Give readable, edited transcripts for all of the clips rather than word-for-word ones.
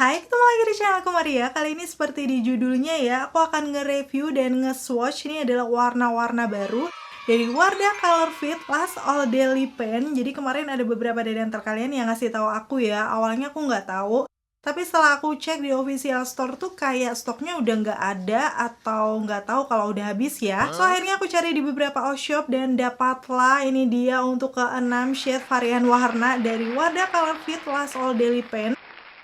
Hai, ketemu lagi di channel aku Maria. Kali ini seperti di judulnya ya, aku akan nge-review dan nge-swatch. Ini adalah warna-warna baru dari Wardah Color Fit Last All Daily Pen. Jadi kemarin ada beberapa dari antar kalian yang ngasih tahu aku ya. Awalnya aku nggak tahu, tapi setelah aku cek di official store tuh kayak stoknya udah nggak ada atau nggak tahu kalau udah habis ya. So akhirnya aku cari di beberapa shop dan dapatlah ini dia untuk ke-6 shade varian warna dari Wardah Color Fit Last All Daily Pen.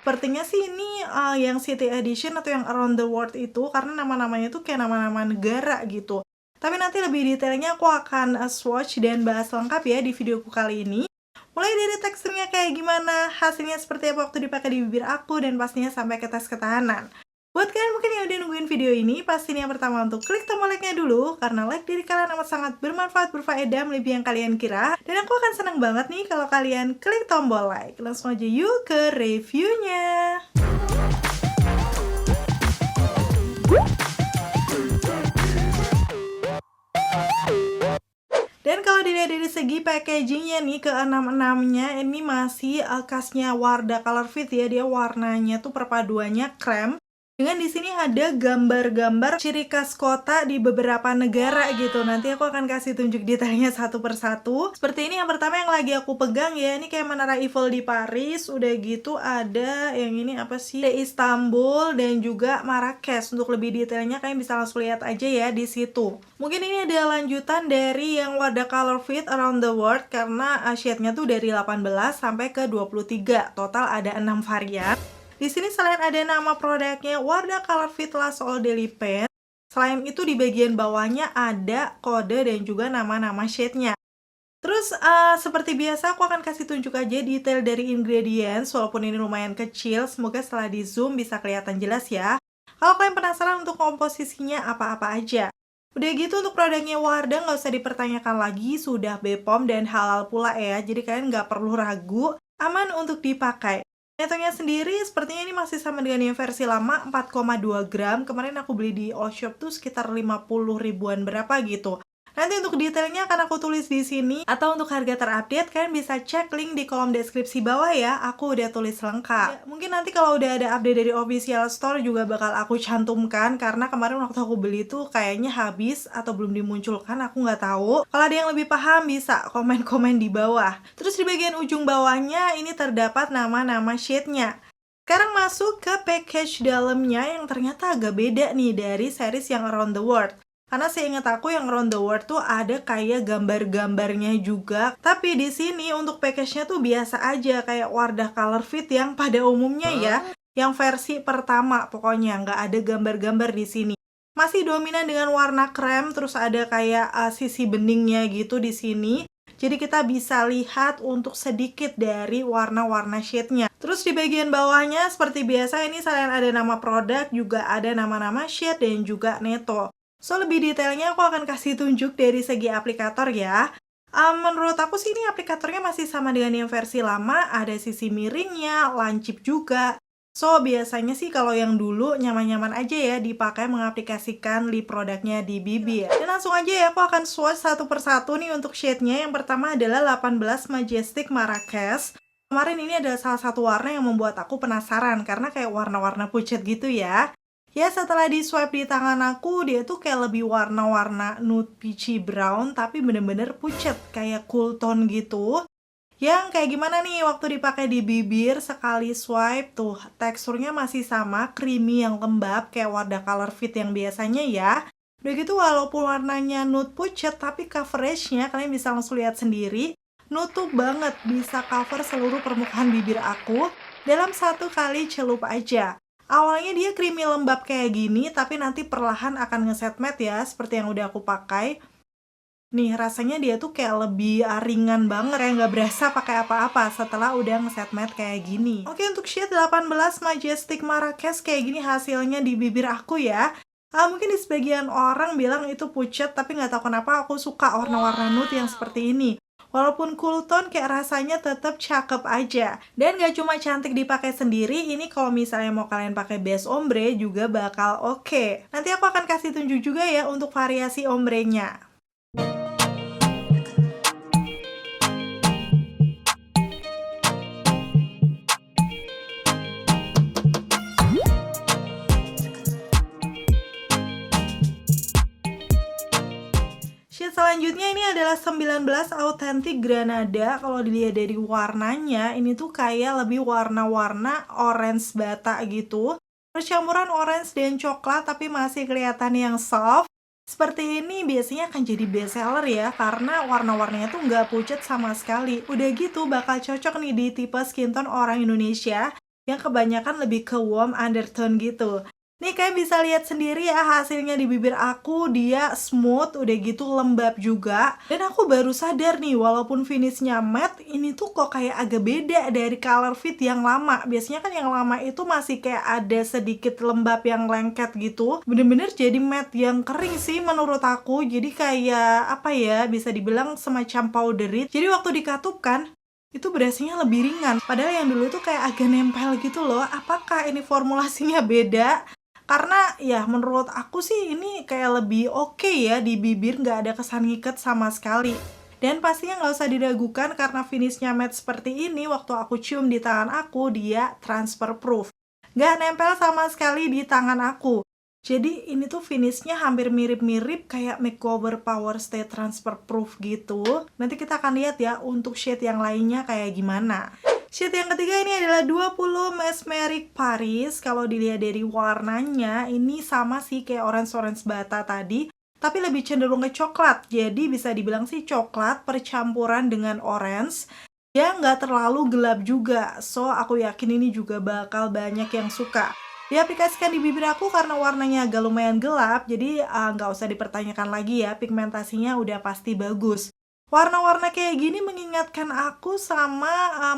Sepertinya sih ini yang City Edition atau yang Around the World itu, karena nama-namanya tuh kayak nama-nama negara gitu. Tapi nanti lebih detailnya aku akan swatch dan bahas lengkap ya di videoku kali ini. Mulai dari teksturnya kayak gimana, hasilnya seperti apa waktu dipakai di bibir aku, dan pastinya sampai ke tes ketahanan. Buat kalian mungkin yang udah nungguin video ini, pastiin yang pertama untuk klik tombol like-nya dulu, karena like dari kalian amat sangat bermanfaat, berfaedah, melebihi yang kalian kira. Dan aku akan senang banget nih kalau kalian klik tombol like. Langsung aja yuk ke reviewnya. Dan kalau dilihat dari segi packagingnya nih, ke-6-6-nya ini masih khasnya Wardah Color Fit ya. Dia warnanya tuh perpaduannya krem. Dengan di sini ada gambar-gambar ciri khas kota di beberapa negara gitu. Nanti aku akan kasih tunjuk detailnya satu persatu. Seperti ini yang pertama yang lagi aku pegang ya. Ini kayak Menara Eiffel di Paris. Udah gitu ada yang ini apa sih? Di Istanbul dan juga Marrakesh. Untuk lebih detailnya kalian bisa langsung lihat aja ya di situ. Mungkin ini adalah lanjutan dari yang Wardah Color Fit Around the World karena shade-nya tuh dari 18 sampai ke 23. Total ada 6 varian. Di sini selain ada nama produknya Wardah Color Fit Last All Daily Pen, selain itu di bagian bawahnya ada kode dan juga nama-nama shade-nya. Terus seperti biasa aku akan kasih tunjuk aja detail dari ingredients, walaupun ini lumayan kecil, semoga setelah di zoom bisa kelihatan jelas ya. Kalau kalian penasaran untuk komposisinya apa-apa aja. Udah gitu untuk produknya Wardah nggak usah dipertanyakan lagi, sudah BPOM dan halal pula ya, jadi kalian nggak perlu ragu, aman untuk dipakai. Netonya sendiri sepertinya ini masih sama dengan yang versi lama, 4,2 gram. Kemarin aku beli di all shop tuh sekitar 50 ribuan berapa gitu. Nanti untuk detailnya akan aku tulis di sini, atau untuk harga terupdate kalian bisa cek link di kolom deskripsi bawah ya. Aku udah tulis lengkap. Ya, mungkin nanti kalau udah ada update dari official store juga bakal aku cantumkan, karena kemarin waktu aku beli tuh kayaknya habis atau belum dimunculkan, aku nggak tahu. Kalau ada yang lebih paham bisa komen-komen di bawah. Terus di bagian ujung bawahnya ini terdapat nama-nama shade-nya. Sekarang masuk ke package dalamnya yang ternyata agak beda nih dari series yang Around the World. Karena seingat aku yang Around the World tuh ada kayak gambar-gambarnya juga. Tapi di sini untuk package-nya tuh biasa aja kayak Wardah Color Fit yang pada umumnya ya, yang versi pertama pokoknya nggak ada gambar-gambar di sini. Masih dominan dengan warna krem, terus ada kayak sisi beningnya gitu di sini. Jadi kita bisa lihat untuk sedikit dari warna-warna shade-nya. Terus di bagian bawahnya seperti biasa ini selain ada nama produk juga ada nama-nama shade dan juga neto. So, lebih detailnya aku akan kasih tunjuk dari segi aplikator ya. Menurut aku sih ini aplikatornya masih sama dengan yang versi lama, ada sisi miringnya, lancip juga. So, biasanya sih kalau yang dulu nyaman-nyaman aja ya dipakai mengaplikasikan lip produknya di bibir. Dan langsung aja ya, aku akan swatch satu persatu nih untuk shade-nya. Yang pertama adalah 18 Majestic Marrakesh. Kemarin ini adalah salah satu warna yang membuat aku penasaran, karena kayak warna-warna pucat gitu ya. Ya, setelah di swipe di tangan aku, dia tuh kayak lebih warna-warna nude peachy brown, tapi bener-bener pucat, kayak cool tone gitu. Yang kayak gimana nih waktu dipakai di bibir, sekali swipe tuh, teksturnya masih sama, creamy yang lembab, kayak Wardah Color Fit yang biasanya ya. Udah gitu walaupun warnanya nude pucat, tapi coveragenya kalian bisa langsung lihat sendiri, nutup banget, bisa cover seluruh permukaan bibir aku dalam satu kali celup aja. Awalnya dia creamy lembab kayak gini, tapi nanti perlahan akan ngeset matte ya, seperti yang udah aku pakai. Nih, rasanya dia tuh kayak lebih ringan banget ya, nggak berasa pakai apa-apa setelah udah ngeset matte kayak gini. Oke, untuk shade 18 Majestic Marrakesh kayak gini hasilnya di bibir aku ya. Mungkin di sebagian orang bilang itu pucat, tapi nggak tahu kenapa aku suka warna-warna nude yang seperti ini. Walaupun cool tone kayak rasanya tetap cakep aja. Dan gak cuma cantik dipakai sendiri, ini kalau misalnya mau kalian pakai base ombre juga bakal oke. Nanti aku akan kasih tunjuk juga ya untuk variasi ombrenya. selanjutnya ini adalah 19 Authentic Granada. Kalau dilihat dari warnanya, ini tuh kayak lebih warna-warna orange bata gitu. Percampuran orange dan coklat tapi masih kelihatan yang soft. Seperti ini biasanya akan jadi best seller ya, karena warna-warnanya tuh nggak pucat sama sekali. Udah gitu bakal cocok nih di tipe skin tone orang Indonesia yang kebanyakan lebih ke warm undertone gitu. Nih kalian bisa lihat sendiri ya hasilnya di bibir aku, dia smooth, udah gitu lembab juga. Dan aku baru sadar nih, walaupun finishnya matte, ini tuh kok kayak agak beda dari color fit yang lama. Biasanya kan yang lama itu masih kayak ada sedikit lembab yang lengket gitu. Bener-bener jadi matte yang kering sih menurut aku. Jadi kayak apa ya, bisa dibilang semacam powdery. Jadi waktu dikatupkan, itu berasanya lebih ringan. Padahal yang dulu tuh kayak agak nempel gitu loh. Apakah ini formulasinya beda? Karena ya menurut aku sih ini kayak lebih oke ya di bibir, nggak ada kesan ngiket sama sekali. Dan pastinya nggak usah diragukan karena finishnya matte seperti ini, waktu aku cium di tangan aku, dia transfer proof. Nggak nempel sama sekali di tangan aku. Jadi ini tuh finishnya hampir mirip-mirip kayak makeover power stay transfer proof gitu. Nanti kita akan lihat ya untuk shade yang lainnya kayak gimana. Shade yang ketiga ini adalah 20 Mesmeric Paris. Kalau dilihat dari warnanya, ini sama sih kayak orange-orange bata tadi, tapi lebih cenderung ke coklat. Jadi bisa dibilang sih coklat percampuran dengan orange. Ya nggak terlalu gelap juga, so aku yakin ini juga bakal banyak yang suka. Diaplikasikan di bibir aku karena warnanya agak lumayan gelap, jadi nggak usah dipertanyakan lagi ya, pigmentasinya udah pasti bagus. Warna-warna kayak gini mengingatkan aku sama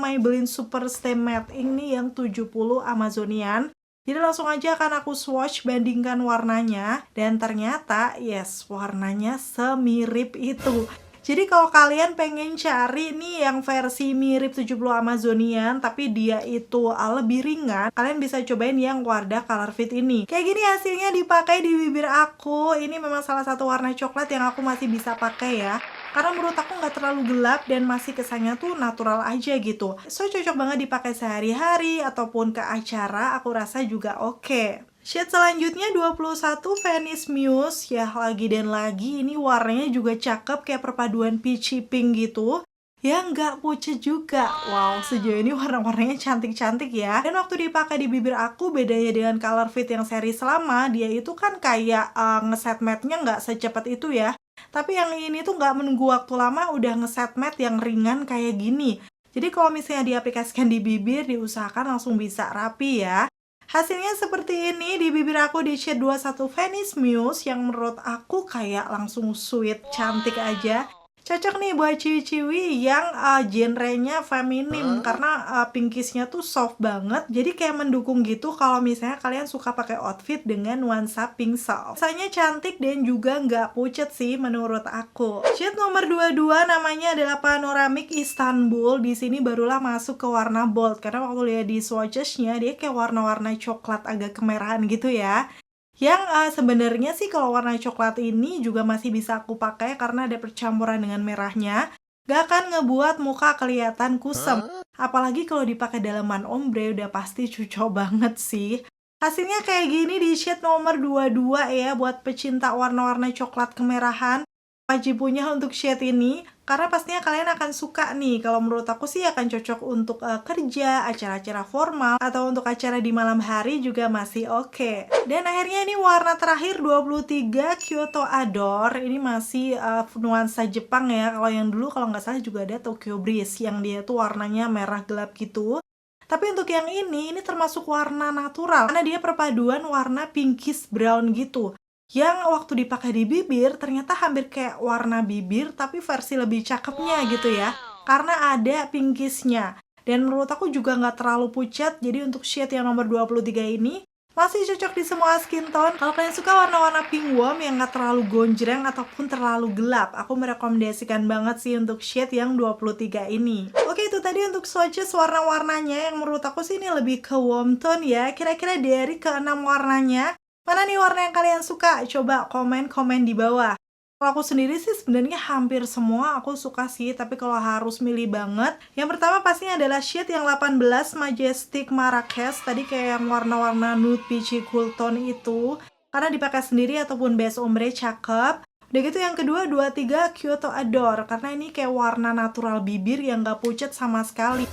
Maybelline Super Stay Matte ini yang 70 Amazonian. Jadi langsung aja akan aku swatch, bandingkan warnanya, dan ternyata yes, warnanya semirip itu. Jadi kalau kalian pengen cari nih yang versi mirip 70 Amazonian tapi dia itu lebih ringan, kalian bisa cobain yang Wardah Color Fit ini. Kayak gini hasilnya dipakai di bibir aku. Ini memang salah satu warna coklat yang aku masih bisa pakai ya. Karena menurut aku nggak terlalu gelap dan masih kesannya tuh natural aja gitu. So cocok banget dipakai sehari-hari ataupun ke acara, aku rasa juga oke. Shade selanjutnya 21 Venice Muse. Ya lagi dan lagi ini warnanya juga cakep kayak perpaduan peachy pink gitu. Ya nggak pucat juga. Wow, sejauh ini warna-warnanya cantik-cantik ya. Dan waktu dipakai di bibir aku, bedanya dengan Color Fit yang seri selama, dia itu kan kayak ngeset matte-nya nggak secepat itu ya. Tapi yang ini tuh nggak menunggu waktu lama udah ngeset matte yang ringan kayak gini. Jadi kalau misalnya diaplikasikan di bibir, diusahakan langsung bisa rapi ya. Hasilnya seperti ini di bibir aku di shade 21 Venice Muse yang menurut aku kayak langsung sweet, cantik aja. Cocok nih buat ciwi-ciwi yang genrenya feminim karena pinkisnya tuh soft banget. Jadi kayak mendukung gitu kalau misalnya kalian suka pakai outfit dengan nuansa pink soft. Rasanya cantik dan juga nggak pucat sih menurut aku. Shade nomor 22 namanya adalah Panoramic Istanbul. Di sini barulah masuk ke warna bold karena waktu lihat di swatches-nya dia kayak warna-warna coklat agak kemerahan gitu ya. Yang sebenarnya sih kalau warna coklat ini juga masih bisa aku pakai karena ada percampuran dengan merahnya. Gak akan ngebuat muka kelihatan kusem. Apalagi kalau dipakai dalaman ombre udah pasti cocok banget sih. Hasilnya kayak gini di shade nomor 22 ya buat pecinta warna-warna coklat kemerahan. Wajib punya untuk shade ini karena pastinya kalian akan suka nih. Kalau menurut aku sih akan cocok untuk kerja, acara-acara formal, atau untuk acara di malam hari juga masih oke. Dan akhirnya ini warna terakhir 23 Kyoto Adore. Ini masih nuansa Jepang ya. Kalau yang dulu kalau nggak salah juga ada Tokyo Breeze yang dia tuh warnanya merah gelap gitu. Tapi untuk yang ini termasuk warna natural karena dia perpaduan warna pinkish brown gitu. Yang waktu dipakai di bibir ternyata hampir kayak warna bibir tapi versi lebih cakepnya gitu ya. Karena ada pinkisnya. Dan menurut aku juga nggak terlalu pucat. Jadi untuk shade yang nomor 23 ini masih cocok di semua skin tone. Kalau kalian suka warna-warna pink warm yang nggak terlalu gonjreng ataupun terlalu gelap, aku merekomendasikan banget sih untuk shade yang 23 ini. Oke, itu tadi untuk swatches warna-warnanya yang menurut aku sih ini lebih ke warm tone ya. Kira-kira dari ke-6 warnanya, mana nih warna yang kalian suka? Coba komen-komen di bawah. Kalau aku sendiri sih sebenarnya hampir semua aku suka sih, tapi kalau harus milih banget, yang pertama pastinya adalah shade yang 18 Majestic Marrakesh, tadi kayak yang warna-warna nude peachy cool tone itu, karena dipakai sendiri ataupun base ombre cakep. Udah gitu yang kedua 23 Kyoto Adore, karena ini kayak warna natural bibir yang gak pucat sama sekali.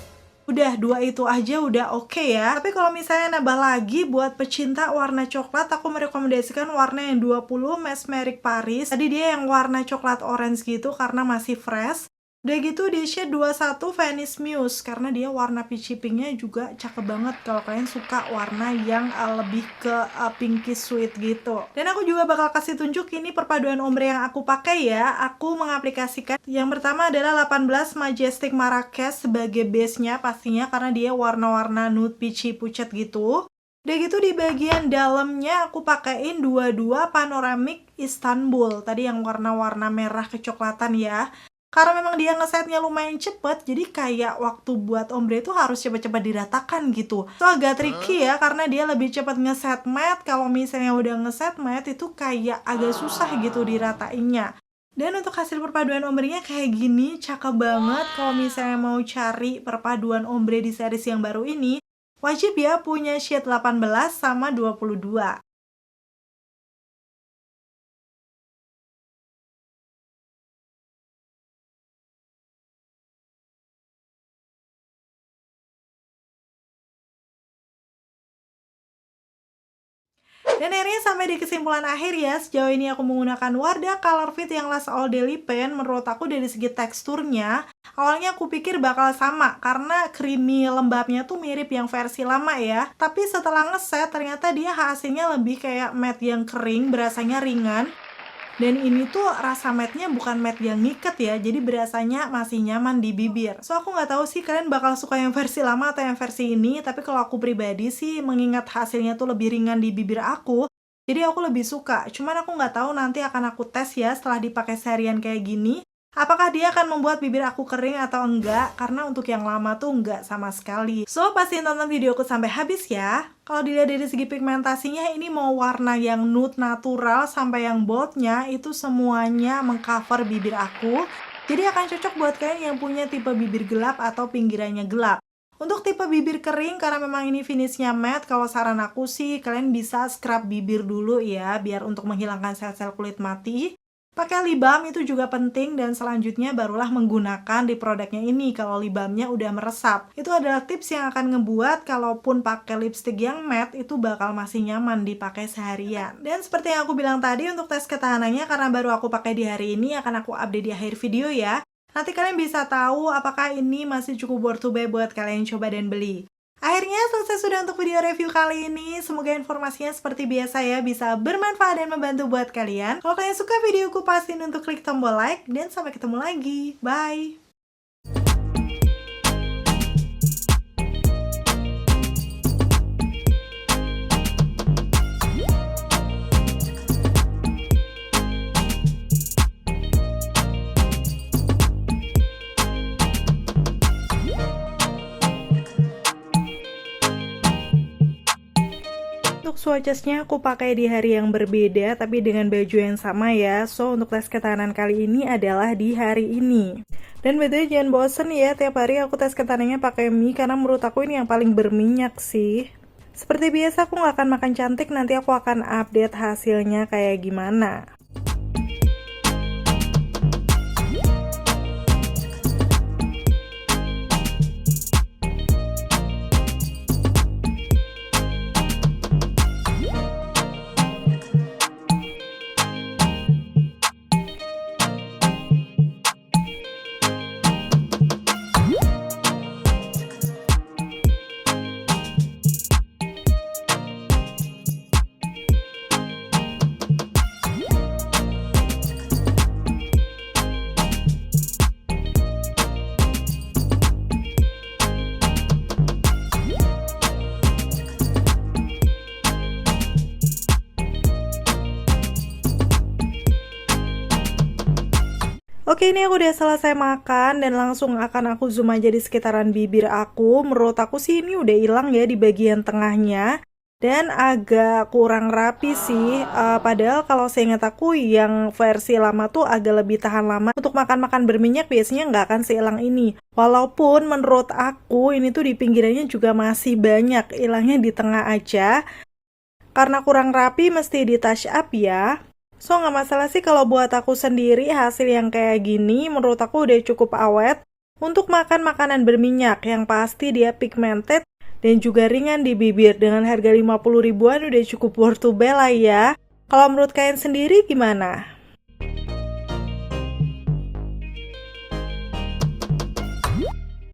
Udah, dua itu aja udah oke ya. Tapi kalau misalnya nambah lagi buat pecinta warna coklat, aku merekomendasikan warna yang 20 Mesmeric Paris. Tadi dia yang warna coklat orange gitu karena masih fresh. Udah gitu di shade 21 Venice Muse, karena dia warna peachy pinknya juga cakep banget kalau kalian suka warna yang lebih ke pinky sweet gitu. Dan aku juga bakal kasih tunjuk ini perpaduan ombre yang aku pakai ya. Aku mengaplikasikan yang pertama adalah 18 Majestic Marrakesh sebagai base-nya pastinya, karena dia warna-warna nude peachy pucat gitu. Udah gitu di bagian dalamnya aku pakein 22 Panoramic Istanbul, tadi yang warna-warna merah kecoklatan ya. Karena memang dia ngesetnya lumayan cepet, jadi kayak waktu buat ombre itu harus cepet-cepet diratakan gitu. So agak tricky ya, karena dia lebih cepet ngeset matte. Kalau misalnya udah ngeset matte itu kayak agak susah gitu diratainnya. Dan untuk hasil perpaduan ombrenya kayak gini, cakep banget. Kalau misalnya mau cari perpaduan ombre di series yang baru ini, wajib ya punya shade 18 sama 22. Dan akhirnya sampai di kesimpulan akhir ya, sejauh ini aku menggunakan Wardah Color Fit yang Last All Daily Pen. Menurut aku dari segi teksturnya, awalnya aku pikir bakal sama, karena creamy lembabnya tuh mirip yang versi lama ya. Tapi setelah ngeset, ternyata dia hasilnya lebih kayak matte yang kering, berasanya ringan. Dan ini tuh rasa matte-nya bukan matte yang ngiket ya, jadi berasanya masih nyaman di bibir. So aku nggak tahu sih kalian bakal suka yang versi lama atau yang versi ini, tapi kalau aku pribadi sih mengingat hasilnya tuh lebih ringan di bibir aku, jadi aku lebih suka. Cuman aku nggak tahu nanti akan aku tes ya setelah dipakai seharian kayak gini, apakah dia akan membuat bibir aku kering atau enggak, karena untuk yang lama tuh enggak sama sekali. So, pastiin tonton videoku sampai habis ya. Kalau dilihat dari segi pigmentasinya, ini mau warna yang nude natural sampai yang boldnya, itu semuanya mengcover bibir aku. Jadi akan cocok buat kalian yang punya tipe bibir gelap atau pinggirannya gelap. Untuk tipe bibir kering, karena memang ini finishnya matte, kalau saran aku sih kalian bisa scrub bibir dulu ya, biar untuk menghilangkan sel-sel kulit mati. Pakai lip balm itu juga penting, dan selanjutnya barulah menggunakan di produknya ini kalau lip balmnya udah meresap. Itu adalah tips yang akan ngebuat kalaupun pakai lipstick yang matte itu bakal masih nyaman dipakai seharian. Dan seperti yang aku bilang tadi, untuk tes ketahanannya karena baru aku pakai di hari ini, akan aku update di akhir video ya. Nanti kalian bisa tahu apakah ini masih cukup worth to buy buat kalian coba dan beli. Akhirnya selesai sudah untuk video review kali ini. Semoga informasinya seperti biasa ya bisa bermanfaat dan membantu buat kalian. Kalau kalian suka videoku, pastiin untuk klik tombol like, dan sampai ketemu lagi. Bye! Untuk swatchesnya aku pakai di hari yang berbeda tapi dengan baju yang sama ya. So untuk tes ketahanan kali ini adalah di hari ini. Dan betul jangan bosen ya, tiap hari aku tes ketahanannya pakai mie karena menurut aku ini yang paling berminyak sih. Seperti biasa aku nggak akan makan cantik, nanti aku akan update hasilnya kayak gimana. Oke, ini aku udah selesai makan dan langsung akan aku zoom aja di sekitaran bibir aku. Menurut aku sih ini udah hilang ya di bagian tengahnya. Dan agak kurang rapi sih. Padahal kalau seingat aku yang versi lama tuh agak lebih tahan lama. Untuk makan-makan berminyak biasanya nggak akan sehilang ini. Walaupun menurut aku ini tuh di pinggirannya juga masih banyak. Hilangnya di tengah aja. Karena kurang rapi mesti di touch up ya. So nggak masalah sih kalau buat aku sendiri hasil yang kayak gini menurut aku udah cukup awet untuk makan makanan berminyak yang pasti dia pigmented dan juga ringan di bibir. Dengan harga 50 ribuan udah cukup worth to buy lah ya. Kalau menurut kalian sendiri gimana?